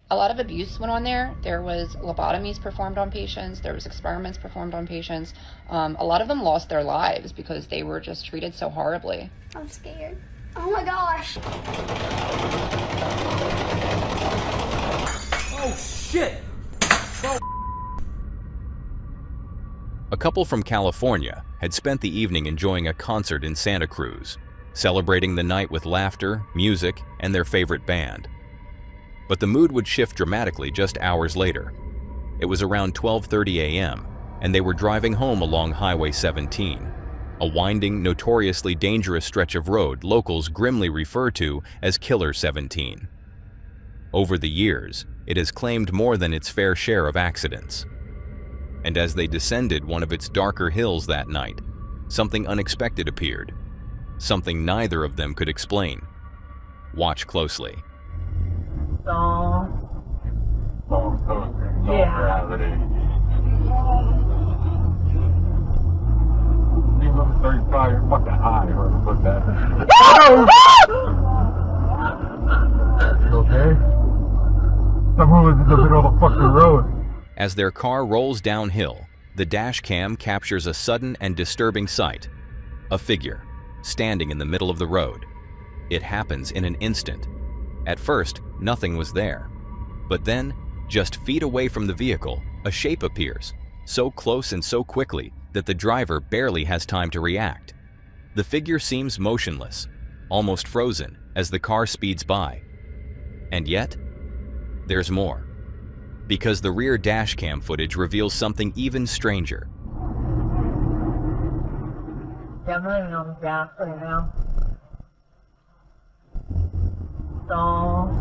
A lot of abuse went on there. There was lobotomies performed on patients. There was experiments performed on patients. A lot of them lost their lives because they were just treated so horribly. I'm scared. Oh my gosh. Oh shit! Oh. A couple from California had spent the evening enjoying a concert in Santa Cruz, celebrating the night with laughter, music, and their favorite band. But the mood would shift dramatically just hours later. It was around 12:30 a.m., and they were driving home along Highway 17, a winding, notoriously dangerous stretch of road locals grimly refer to as Killer 17. Over the years, it has claimed more than its fair share of accidents. And as they descended one of its darker hills that night, something unexpected appeared, something neither of them could explain. Watch closely. No gravity. You look 35, you're fucking high. Whoever put that. You okay? Someone was in the middle of the fucking road. As their car rolls downhill, the dash cam captures a sudden and disturbing sight. A figure, standing in the middle of the road. It happens in an instant. At first, nothing was there. But then, just feet away from the vehicle, a shape appears, so close and so quickly that the driver barely has time to react. The figure seems motionless, almost frozen, as the car speeds by. And yet, there's more. Because the rear dashcam footage reveals something even stranger. Yeah, I'm running on the gas right now. No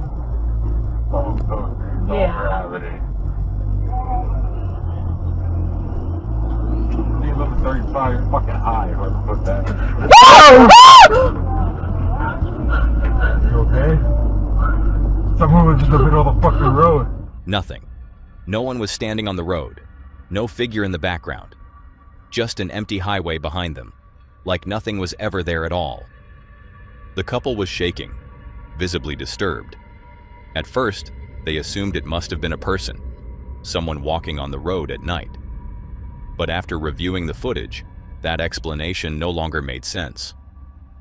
gravity. You look 35, you're fucking high. Whoever put that. You okay? Someone was in the middle of the fucking road. Nothing. No one was standing on the road. No figure in the background. Just an empty highway behind them, like nothing was ever there at all. The couple was shaking, visibly disturbed. At first, they assumed it must have been a person, someone walking on the road at night. But after reviewing the footage, that explanation no longer made sense.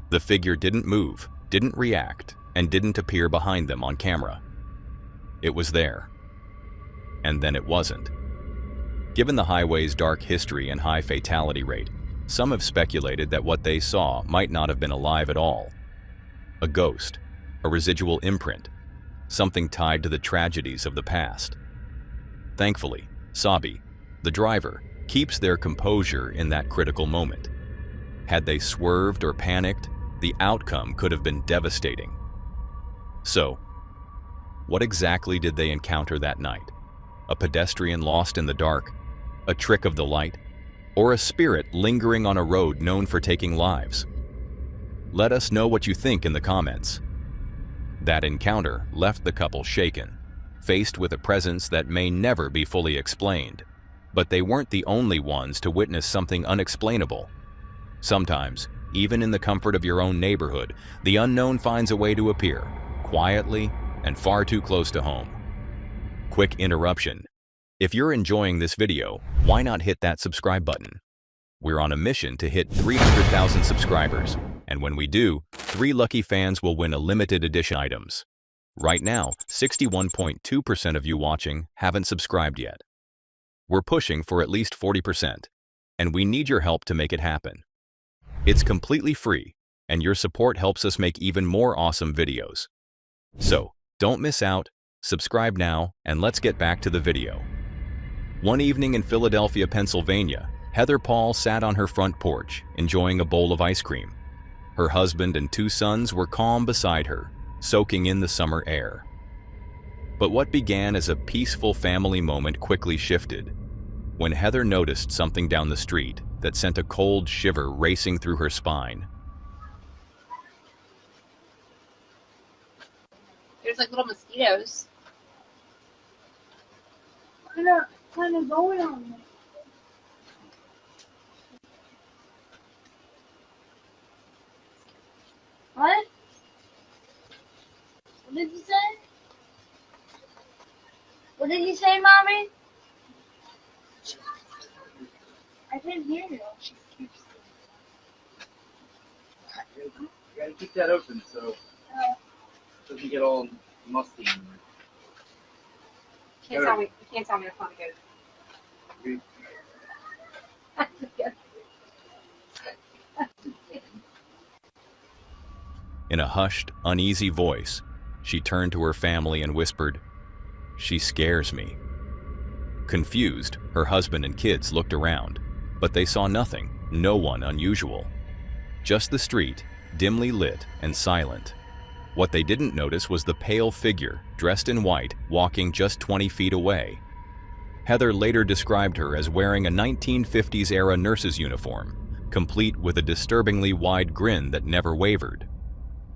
The figure didn't move, didn't react, and didn't appear behind them on camera. It was there. And then it wasn't. Given the highway's dark history and high fatality rate, some have speculated that what they saw might not have been alive at all. A ghost, a residual imprint, something tied to the tragedies of the past. Thankfully, Sabi, the driver, keeps their composure in that critical moment. Had they swerved or panicked, the outcome could have been devastating. So, what exactly did they encounter that night? A pedestrian lost in the dark, a trick of the light, or a spirit lingering on a road known for taking lives? Let us know what you think in the comments. That encounter left the couple shaken, faced with a presence that may never be fully explained. But they weren't the only ones to witness something unexplainable. Sometimes, even in the comfort of your own neighborhood, the unknown finds a way to appear, quietly and far too close to home. Quick interruption. If you're enjoying this video, why not hit that subscribe button? We're on a mission to hit 300,000 subscribers, and when we do, 3 lucky fans will win a limited edition items. Right now, 61.2% of you watching haven't subscribed yet. We're pushing for at least 40%, and we need your help to make it happen. It's completely free, and your support helps us make even more awesome videos. So, don't miss out, subscribe now, and let's get back to the video. One evening in Philadelphia, Pennsylvania, Heather Paul sat on her front porch, enjoying a bowl of ice cream. Her husband and 2 sons were calm beside her, soaking in the summer air. But what began as a peaceful family moment quickly shifted when Heather noticed something down the street that sent a cold shiver racing through her spine. There's like little mosquitoes. What are kind of going on there? What? What did you say? What did you say, Mommy? I didn't hear you. You gotta keep that open so it doesn't get all musty in there. You can't tell me it's not good. In a hushed, uneasy voice, she turned to her family and whispered, "She scares me." Confused, her husband and kids looked around, but they saw nothing, no one unusual. Just the street, dimly lit and silent. What they didn't notice was the pale figure, dressed in white, walking just 20 feet away. Heather later described her as wearing a 1950s-era nurse's uniform, complete with a disturbingly wide grin that never wavered.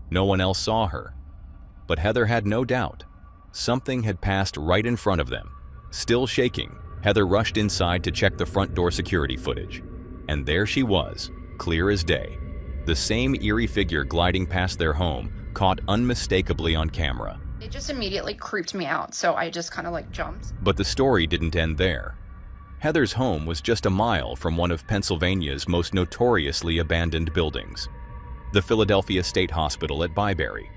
No one else saw her, but Heather had no doubt. Something had passed right in front of them. Still shaking, Heather rushed inside to check the front door security footage. And there she was, clear as day. The same eerie figure gliding past their home, caught unmistakably on camera. It just immediately creeped me out, so I just kind of like jumped. But the story didn't end there. Heather's home was just a mile from one of Pennsylvania's most notoriously abandoned buildings, the Philadelphia State Hospital at Byberry,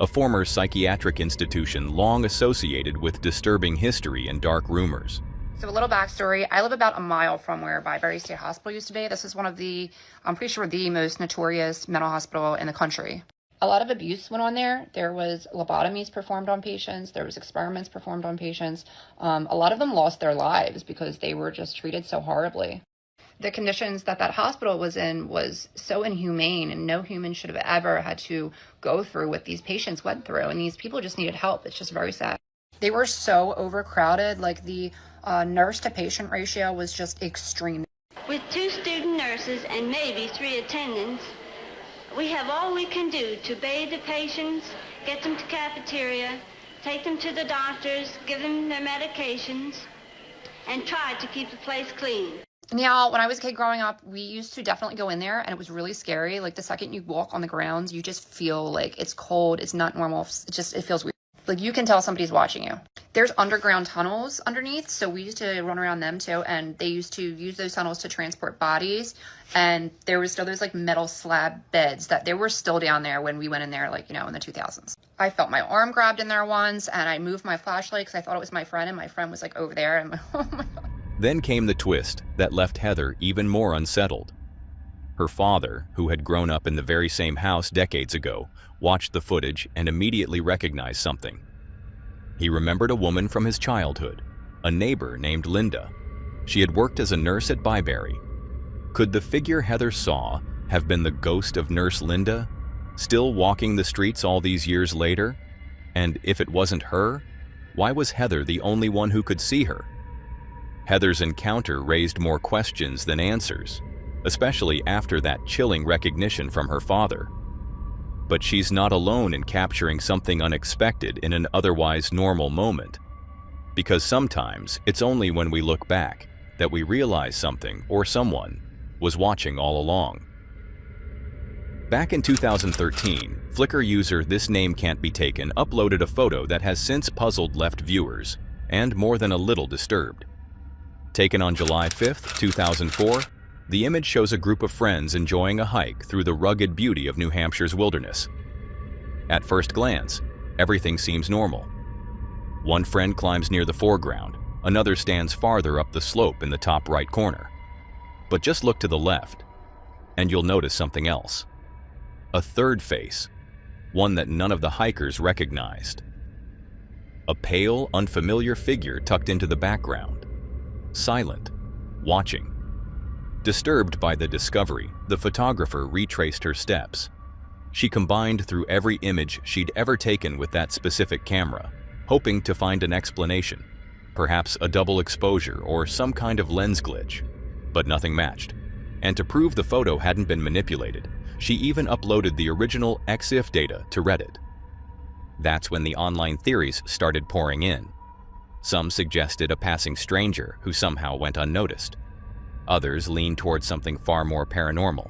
a former psychiatric institution long associated with disturbing history and dark rumors. So a little backstory, I live about a mile from where Byberry State Hospital used to be. This is one of the, I'm pretty sure, the most notorious mental hospital in the country. A lot of abuse went on there. There was lobotomies performed on patients. There was experiments performed on patients. A lot of them lost their lives because they were just treated so horribly. The conditions that that hospital was in was so inhumane, and no human should have ever had to go through what these patients went through. And these people just needed help. It's just very sad. They were so overcrowded. Like the nurse to patient ratio was just extreme. With 2 student nurses and maybe 3 attendants, we have all we can do to bathe the patients, get them to cafeteria, take them to the doctors, give them their medications, and try to keep the place clean. Now, when I was a kid growing up, we used to definitely go in there, and it was really scary. Like the second you walk on the grounds, you just feel like it's cold, it's not normal, it feels weird. Like you can tell somebody's watching you. There's underground tunnels underneath, so we used to run around them too, and they used to use those tunnels to transport bodies. And there was still those like metal slab beds that they were still down there when we went in there, like, you know, in the 2000s. I felt my arm grabbed in there once, and I moved my flashlight because I thought it was my friend, and my friend was like over there, and I'm like, oh my God. Then came the twist that left Heather even more unsettled. Her father, who had grown up in the very same house decades ago, watched the footage and immediately recognized something. He remembered a woman from his childhood, a neighbor named Linda. She had worked as a nurse at Byberry. Could the figure Heather saw have been the ghost of Nurse Linda, still walking the streets all these years later? And if it wasn't her, why was Heather the only one who could see her? Heather's encounter raised more questions than answers, especially after that chilling recognition from her father. But she's not alone in capturing something unexpected in an otherwise normal moment. Because sometimes it's only when we look back that we realize something or someone was watching all along. Back in 2013, Flickr user This Name Can't Be Taken uploaded a photo that has since puzzled left viewers and more than a little disturbed. Taken on July 5, 2004, the image shows a group of friends enjoying a hike through the rugged beauty of New Hampshire's wilderness. At first glance, everything seems normal. One friend climbs near the foreground, another stands farther up the slope in the top right corner. But just look to the left, and you'll notice something else. A third face, one that none of the hikers recognized. A pale, unfamiliar figure tucked into the background, silent, watching. Disturbed by the discovery, the photographer retraced her steps. She combined through every image she'd ever taken with that specific camera, hoping to find an explanation, perhaps a double exposure or some kind of lens glitch. But nothing matched. And to prove the photo hadn't been manipulated, she even uploaded the original EXIF data to Reddit. That's when the online theories started pouring in. Some suggested a passing stranger who somehow went unnoticed. Others leaned towards something far more paranormal.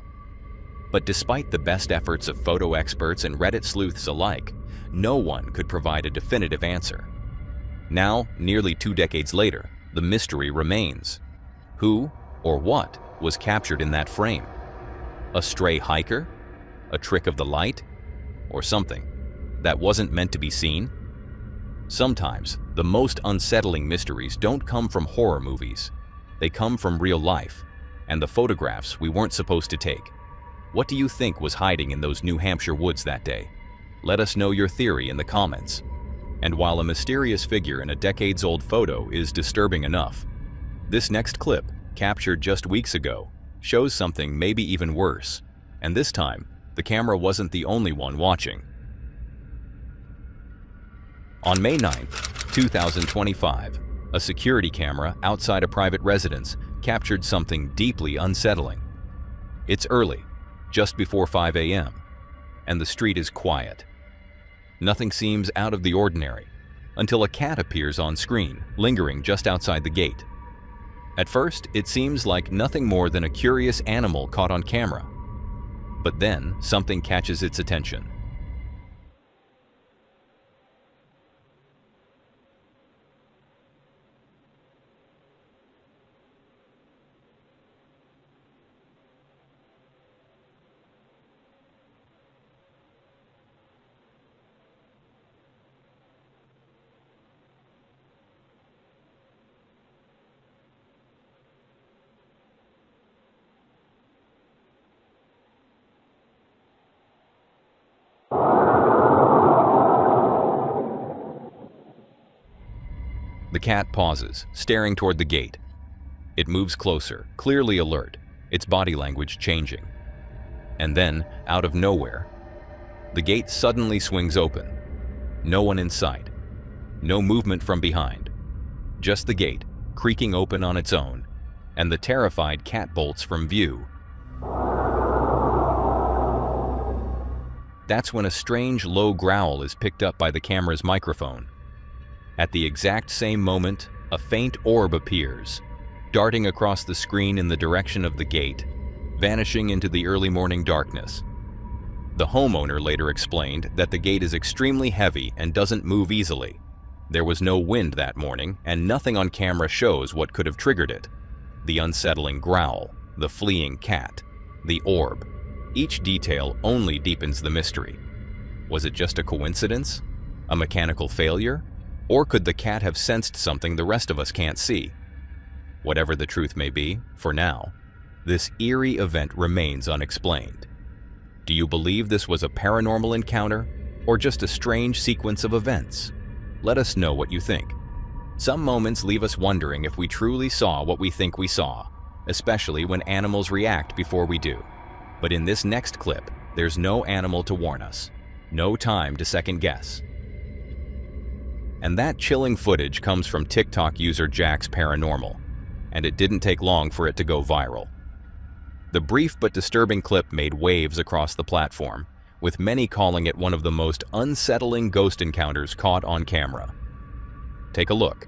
But despite the best efforts of photo experts and Reddit sleuths alike, no one could provide a definitive answer. Now, nearly 2 decades later, the mystery remains. Who or what was captured in that frame? A stray hiker? A trick of the light? Or something that wasn't meant to be seen? Sometimes, the most unsettling mysteries don't come from horror movies. They come from real life, and the photographs we weren't supposed to take. What do you think was hiding in those New Hampshire woods that day? Let us know your theory in the comments. And while a mysterious figure in a decades-old photo is disturbing enough, this next clip, captured just weeks ago, shows something maybe even worse. And this time, the camera wasn't the only one watching. On May 9th, 2025, a security camera outside a private residence captured something deeply unsettling. It's early, just before 5 a.m., and the street is quiet. Nothing seems out of the ordinary until a cat appears on screen, lingering just outside the gate. At first, it seems like nothing more than a curious animal caught on camera. But then, something catches its attention. The cat pauses, staring toward the gate. It moves closer, clearly alert, its body language changing. And then, out of nowhere, the gate suddenly swings open. No one in sight. No movement from behind. Just the gate, creaking open on its own, and the terrified cat bolts from view. That's when a strange, low growl is picked up by the camera's microphone. At the exact same moment, a faint orb appears, darting across the screen in the direction of the gate, vanishing into the early morning darkness. The homeowner later explained that the gate is extremely heavy and doesn't move easily. There was no wind that morning, and nothing on camera shows what could have triggered it. The unsettling growl, the fleeing cat, the orb. Each detail only deepens the mystery. Was it just a coincidence? A mechanical failure? Or could the cat have sensed something the rest of us can't see? Whatever the truth may be, for now, this eerie event remains unexplained. Do you believe this was a paranormal encounter, or just a strange sequence of events? Let us know what you think. Some moments leave us wondering if we truly saw what we think we saw, especially when animals react before we do. But in this next clip, there's no animal to warn us, no time to second guess. And that chilling footage comes from TikTok user Jack's Paranormal, and it didn't take long for it to go viral. The brief but disturbing clip made waves across the platform, with many calling it one of the most unsettling ghost encounters caught on camera. Take a look.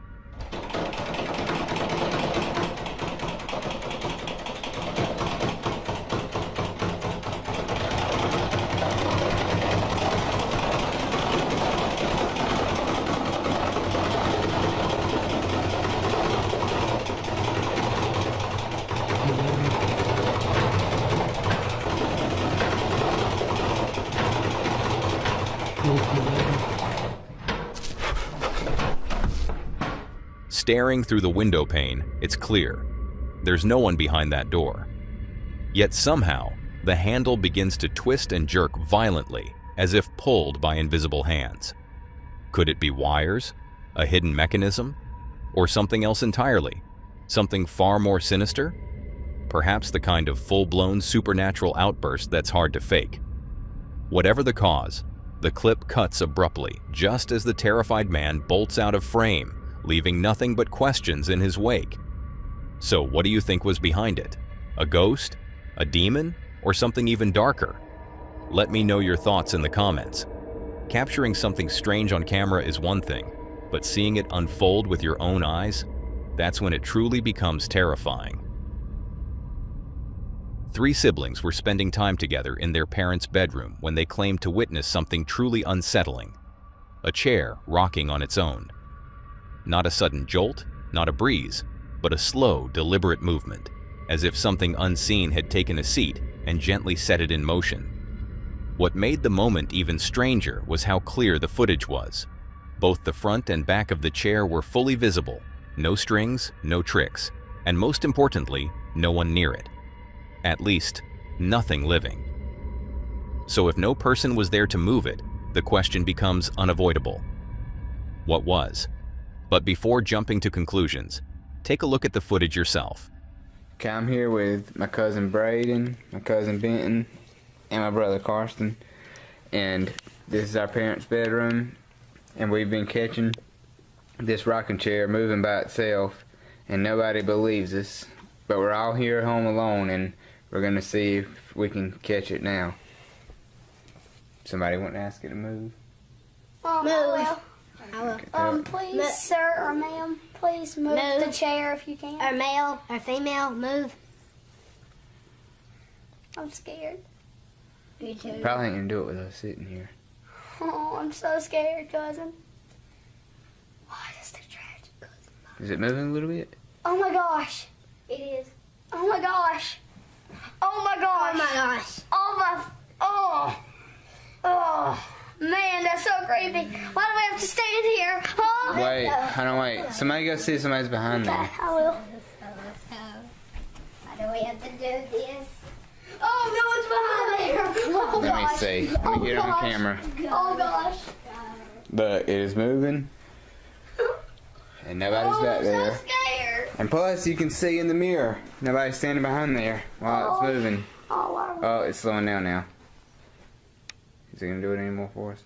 Staring through the window pane, it's clear. There's no one behind that door. Yet somehow, the handle begins to twist and jerk violently, as if pulled by invisible hands. Could it be wires? A hidden mechanism? Or something else entirely? Something far more sinister? Perhaps the kind of full-blown supernatural outburst that's hard to fake. Whatever the cause, the clip cuts abruptly, just as the terrified man bolts out of frame, leaving nothing but questions in his wake. So what do you think was behind it? A ghost? A demon? Or something even darker? Let me know your thoughts in the comments. Capturing something strange on camera is one thing, but seeing it unfold with your own eyes, that's when it truly becomes terrifying. 3 siblings were spending time together in their parents' bedroom when they claimed to witness something truly unsettling. A chair rocking on its own. Not a sudden jolt, not a breeze, but a slow, deliberate movement, as if something unseen had taken a seat and gently set it in motion. What made the moment even stranger was how clear the footage was. Both the front and back of the chair were fully visible, no strings, no tricks, and most importantly, no one near it. At least, nothing living. So if no person was there to move it, the question becomes unavoidable. What was? But before jumping to conclusions, take a look at the footage yourself. Okay, I'm here with my cousin Braden, my cousin Benton, and my brother Karsten. And this is our parents' bedroom. And we've been catching this rocking chair moving by itself. And nobody believes us. But we're all here at home alone, and we're going to see if we can catch it now. Somebody want to ask it to move? Move. Please, sir or ma'am, please move the chair if you can. Or male or female, move. I'm scared. Me too. Probably ain't going to do it with us sitting here. Oh, I'm so scared, cousin. Why is the tragic, cousin? Is it moving a little bit? Oh my gosh. It is. Oh my gosh. Oh my gosh. Oh my gosh. Oh my. Oh. Oh. Man, that's so creepy. Why do we have to stand here? Huh? Wait, hold on, wait. Somebody go see if somebody's behind there. I will. Why do we have to do this? Oh, no one's behind there. Oh, Let me gosh. see. Let me get it on camera. Oh gosh. But it is moving. And nobody's back I'm there. so scared. And plus, you can see in the mirror, nobody's standing behind there while it's moving. Oh, wow. Oh, it's slowing down now. Is it going to do it anymore for us?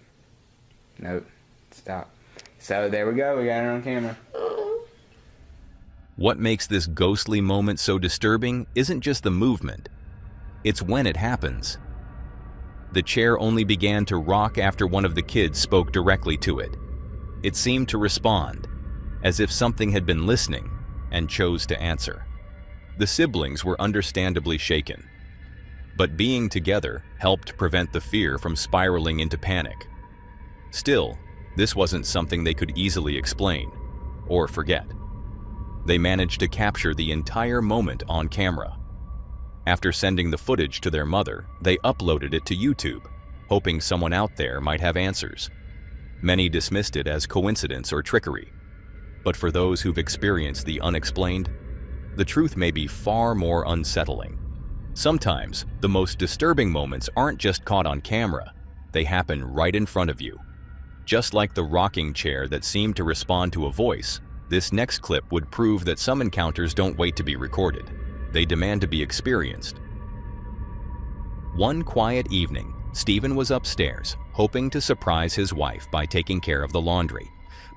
Nope. Stop. So there we go. We got it on camera. What makes this ghostly moment so disturbing isn't just the movement. It's when it happens. The chair only began to rock after one of the kids spoke directly to it. It seemed to respond, as if something had been listening and chose to answer. The siblings were understandably shaken, but being together helped prevent the fear from spiraling into panic. Still, this wasn't something they could easily explain or forget. They managed to capture the entire moment on camera. After sending the footage to their mother, they uploaded it to YouTube, hoping someone out there might have answers. Many dismissed it as coincidence or trickery. But for those who've experienced the unexplained, the truth may be far more unsettling. Sometimes, the most disturbing moments aren't just caught on camera, they happen right in front of you. Just like the rocking chair that seemed to respond to a voice, this next clip would prove that some encounters don't wait to be recorded. They demand to be experienced. One quiet evening, Stephen was upstairs, hoping to surprise his wife by taking care of the laundry.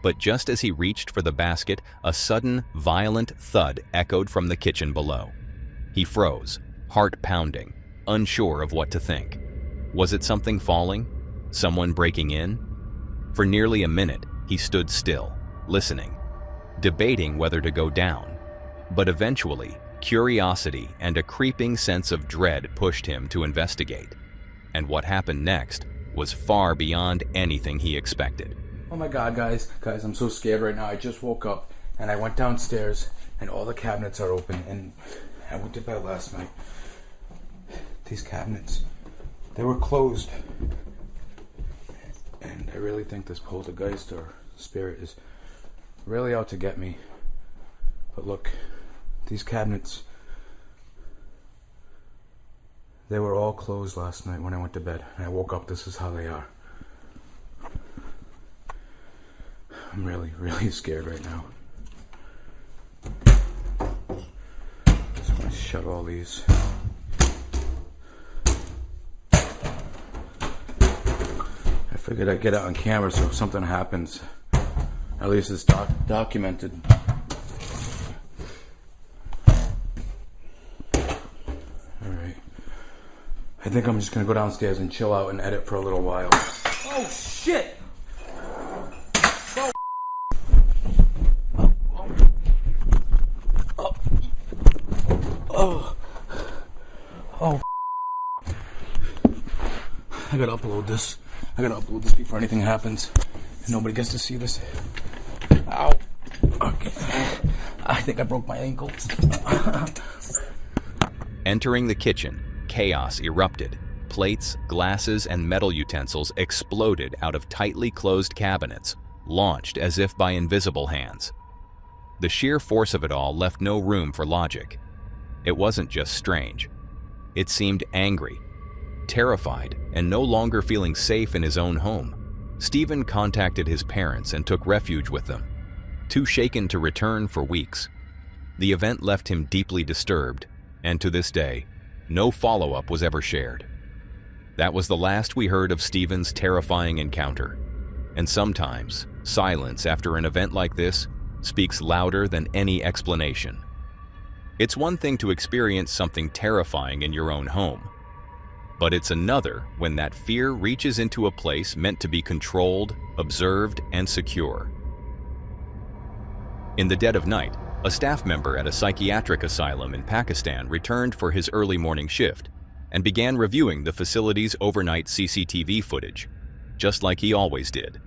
But just as he reached for the basket, a sudden, violent thud echoed from the kitchen below. He froze, heart pounding, unsure of what to think. Was it something falling? Someone breaking in? For nearly a minute, he stood still, listening, debating whether to go down. But eventually, curiosity and a creeping sense of dread pushed him to investigate. And what happened next was far beyond anything he expected. Oh my god, guys, I'm so scared right now. I just woke up and I went downstairs and all the cabinets are open, and I went to bed last night. These cabinets, they were closed. And I really think this poltergeist or spirit is really out to get me. But look, these cabinets, they were all closed last night when I went to bed. And I woke up, this is how they are. I'm really, really scared right now. Just want to shut all these. I figured I'd get it on camera so if something happens, at least it's documented. Alright. I think I'm just gonna go downstairs and chill out and edit for a little while. Oh shit! Oh. I gotta upload this. I gotta upload this before anything happens. And nobody gets to see this. Ow. think I broke my ankles. Entering the kitchen, chaos erupted. Plates, glasses, and metal utensils exploded out of tightly closed cabinets, launched as if by invisible hands. The sheer force of it all left no room for logic. It wasn't just strange. It seemed angry, terrified, and no longer feeling safe in his own home. Stephen contacted his parents and took refuge with them, too shaken to return for weeks. The event left him deeply disturbed, and to this day, no follow-up was ever shared. That was the last we heard of Stephen's terrifying encounter. And sometimes, silence after an event like this speaks louder than any explanation. It's one thing to experience something terrifying in your own home, but it's another when that fear reaches into a place meant to be controlled, observed, and secure. In the dead of night, a staff member at a psychiatric asylum in Pakistan returned for his early morning shift and began reviewing the facility's overnight CCTV footage, just like he always did.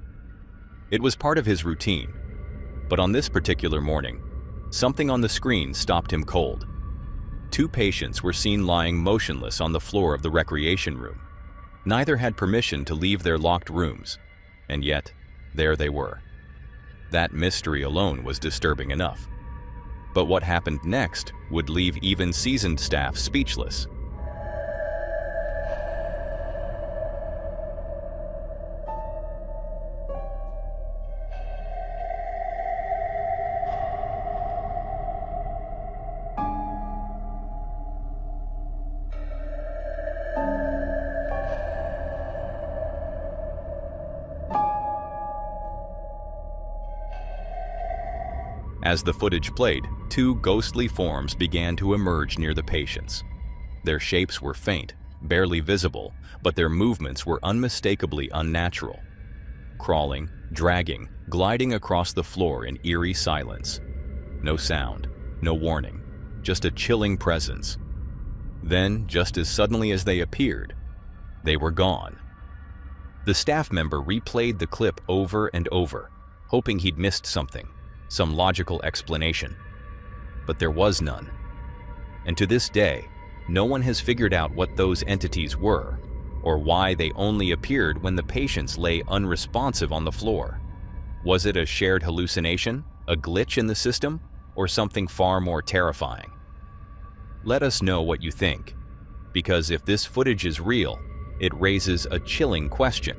It was part of his routine, but on this particular morning, something on the screen stopped him cold. 2 patients were seen lying motionless on the floor of the recreation room. Neither had permission to leave their locked rooms, and yet, there they were. That mystery alone was disturbing enough. But what happened next would leave even seasoned staff speechless. As the footage played, 2 ghostly forms began to emerge near the patients. Their shapes were faint, barely visible, but their movements were unmistakably unnatural. Crawling, dragging, gliding across the floor in eerie silence. No sound, no warning, just a chilling presence. Then, just as suddenly as they appeared, they were gone. The staff member replayed the clip over and over, hoping he'd missed something. Some logical explanation. But there was none. And to this day, no one has figured out what those entities were, or why they only appeared when the patients lay unresponsive on the floor. Was it a shared hallucination, a glitch in the system, or something far more terrifying? Let us know what you think, because if this footage is real, it raises a chilling question.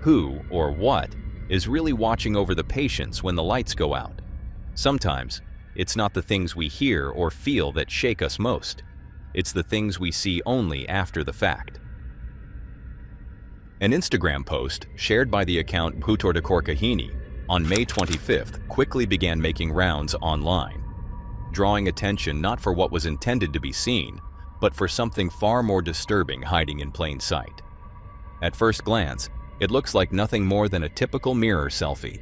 Who, or what, is really watching over the patients when the lights go out? Sometimes, it's not the things we hear or feel that shake us most. It's the things we see only after the fact. An Instagram post shared by the account Putor de Korkahini on May 25th quickly began making rounds online, drawing attention not for what was intended to be seen, but for something far more disturbing hiding in plain sight. At first glance, it looks like nothing more than a typical mirror selfie,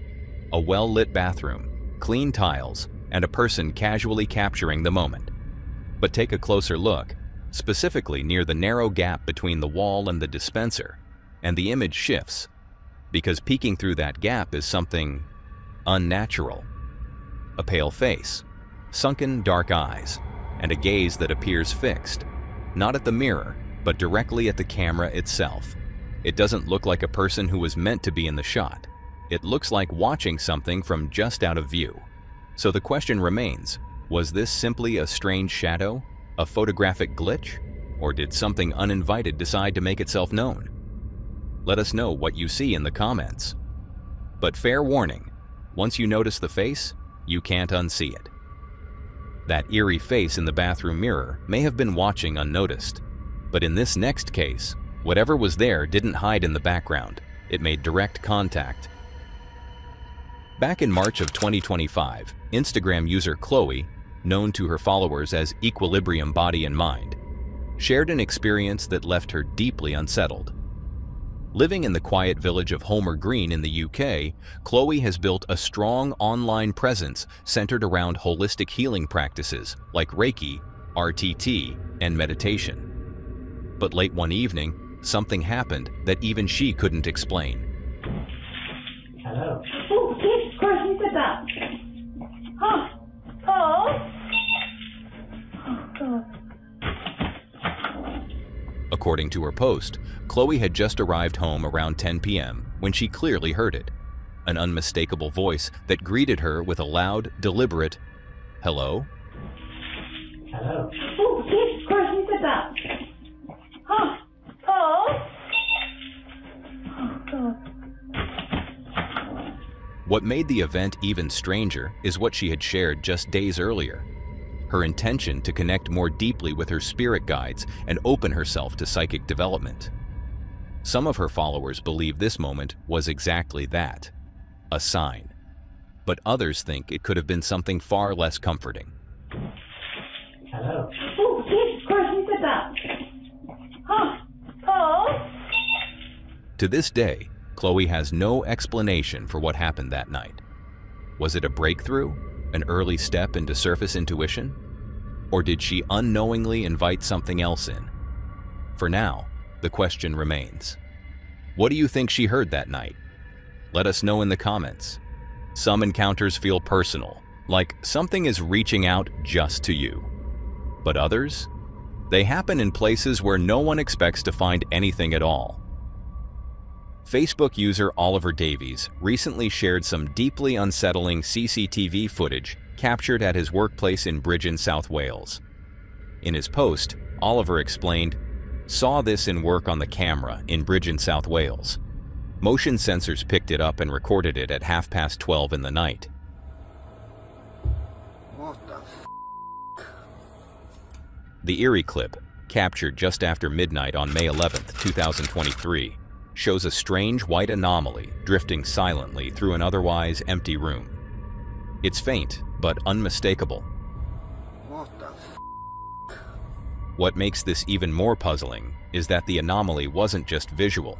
a well-lit bathroom, clean tiles, and a person casually capturing the moment. But take a closer look, specifically near the narrow gap between the wall and the dispenser, and the image shifts, because peeking through that gap is something unnatural. A pale face, sunken dark eyes, and a gaze that appears fixed, not at the mirror, but directly at the camera itself. It doesn't look like a person who was meant to be in the shot. It looks like watching something from just out of view. So the question remains, was this simply a strange shadow, a photographic glitch, or did something uninvited decide to make itself known? Let us know what you see in the comments. But fair warning, once you notice the face, you can't unsee it. That eerie face in the bathroom mirror may have been watching unnoticed, but in this next case, whatever was there didn't hide in the background. It made direct contact. Back in March of 2025, Instagram user Chloe, known to her followers as Equilibrium Body and Mind, shared an experience that left her deeply unsettled. Living in the quiet village of Holmer Green in the UK, Chloe has built a strong online presence centered around holistic healing practices like Reiki, RTT, and meditation. But late one evening, something happened that even she couldn't explain. Hello. Oh, yes, of course, you said that. Oh. According to her post, Chloe had just arrived home around 10 p.m. when she clearly heard it. An unmistakable voice that greeted her with a loud, deliberate, "Hello?" Hello. Oh, Jesus Christ, who said that? Huh? Oh. Oh, God. What made the event even stranger is what she had shared just days earlier. Her intention to connect more deeply with her spirit guides and open herself to psychic development. Some of her followers believe this moment was exactly that, a sign. But others think it could have been something far less comforting. Hello. Oh, Jesus Christ, who said that? Huh? Oh. To this day, Chloe has no explanation for what happened that night. Was it a breakthrough? An early step into surface intuition? Or did she unknowingly invite something else in? For now, the question remains. What do you think she heard that night? Let us know in the comments. Some encounters feel personal, like something is reaching out just to you. But others? They happen in places where no one expects to find anything at all. Facebook user Oliver Davies recently shared some deeply unsettling CCTV footage captured at his workplace in Bridgend, South Wales. In his post, Oliver explained, "Saw this in work on the camera in Bridgend, South Wales. Motion sensors picked it up and recorded it at 12:30 in the night." What the f***? The eerie clip, captured just after midnight on May 11, 2023, shows a strange white anomaly drifting silently through an otherwise empty room. It's faint, but unmistakable. What the f***? What makes this even more puzzling is that the anomaly wasn't just visual.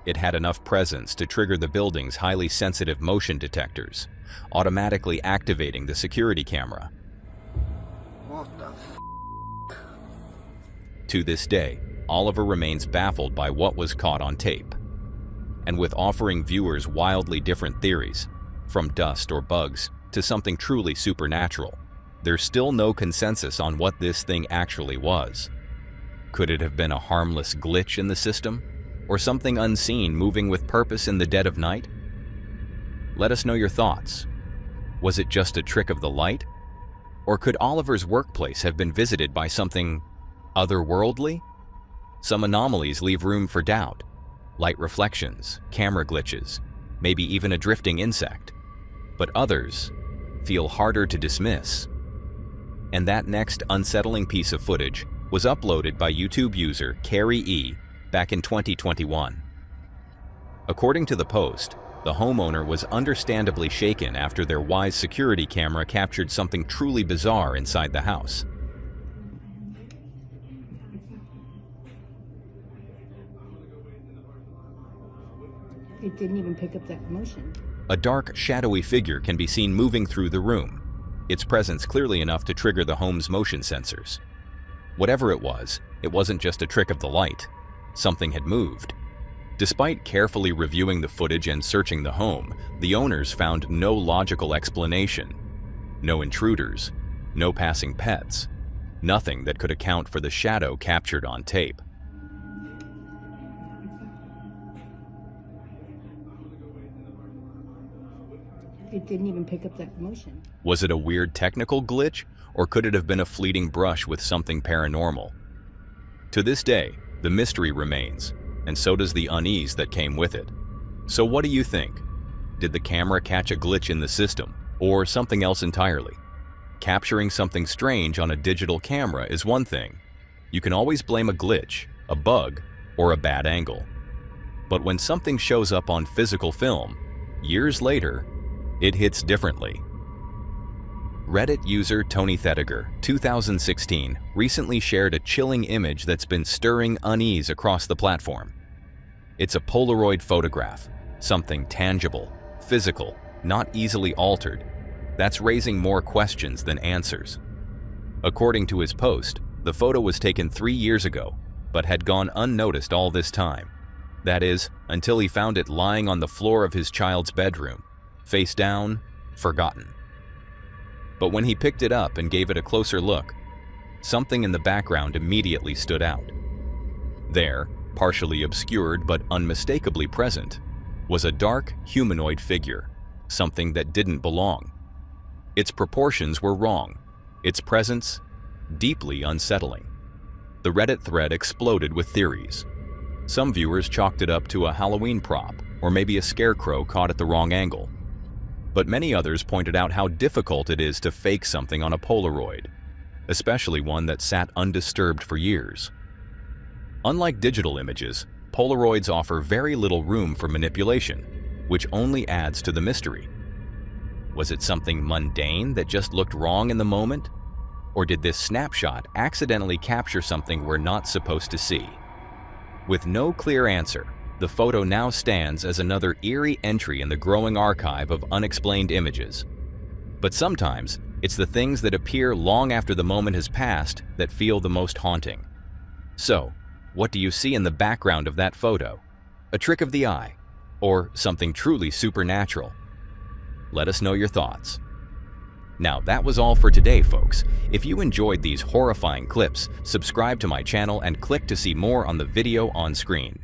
It had enough presence to trigger the building's highly sensitive motion detectors, automatically activating the security camera. What the f***? To this day, Oliver remains baffled by what was caught on tape. And with offering viewers wildly different theories, from dust or bugs to something truly supernatural, there's still no consensus on what this thing actually was. Could it have been a harmless glitch in the system? Or something unseen moving with purpose in the dead of night? Let us know your thoughts. Was it just a trick of the light? Or could Oliver's workplace have been visited by something otherworldly? Some anomalies leave room for doubt. Light reflections, camera glitches, maybe even a drifting insect. But others feel harder to dismiss. And that next unsettling piece of footage was uploaded by YouTube user Carrie E. back in 2021. According to the post, the homeowner was understandably shaken after their Wise security camera captured something truly bizarre inside the house. It didn't even pick up that commotion. A dark, shadowy figure can be seen moving through the room, its presence clearly enough to trigger the home's motion sensors. Whatever it wasn't just a trick of the light. Something had moved. Despite carefully reviewing the footage and searching the home, the owners found no logical explanation. No intruders, no passing pets, nothing that could account for the shadow captured on tape. It didn't even pick up that commotion. Was it a weird technical glitch, or could it have been a fleeting brush with something paranormal? To this day, the mystery remains, and so does the unease that came with it. So what do you think? Did the camera catch a glitch in the system, or something else entirely? Capturing something strange on a digital camera is one thing. You can always blame a glitch, a bug, or a bad angle. But when something shows up on physical film, years later, it hits differently. Reddit user Tony Thediger, 2016, recently shared a chilling image that's been stirring unease across the platform. It's a Polaroid photograph, something tangible, physical, not easily altered, that's raising more questions than answers. According to his post, the photo was taken 3 years ago, but had gone unnoticed all this time. That is, until he found it lying on the floor of his child's bedroom, face down, forgotten. But when he picked it up and gave it a closer look, something in the background immediately stood out. There, partially obscured but unmistakably present, was a dark, humanoid figure, something that didn't belong. Its proportions were wrong, its presence deeply unsettling. The Reddit thread exploded with theories. Some viewers chalked it up to a Halloween prop, or maybe a scarecrow caught at the wrong angle. But many others pointed out how difficult it is to fake something on a Polaroid, especially one that sat undisturbed for years. Unlike digital images, Polaroids offer very little room for manipulation, which only adds to the mystery. Was it something mundane that just looked wrong in the moment? Or did this snapshot accidentally capture something we're not supposed to see? With no clear answer, the photo now stands as another eerie entry in the growing archive of unexplained images. But sometimes, it's the things that appear long after the moment has passed that feel the most haunting. So, what do you see in the background of that photo? A trick of the eye? Or something truly supernatural? Let us know your thoughts. Now, that was all for today, folks. If you enjoyed these horrifying clips, subscribe to my channel and click to see more on the video on screen.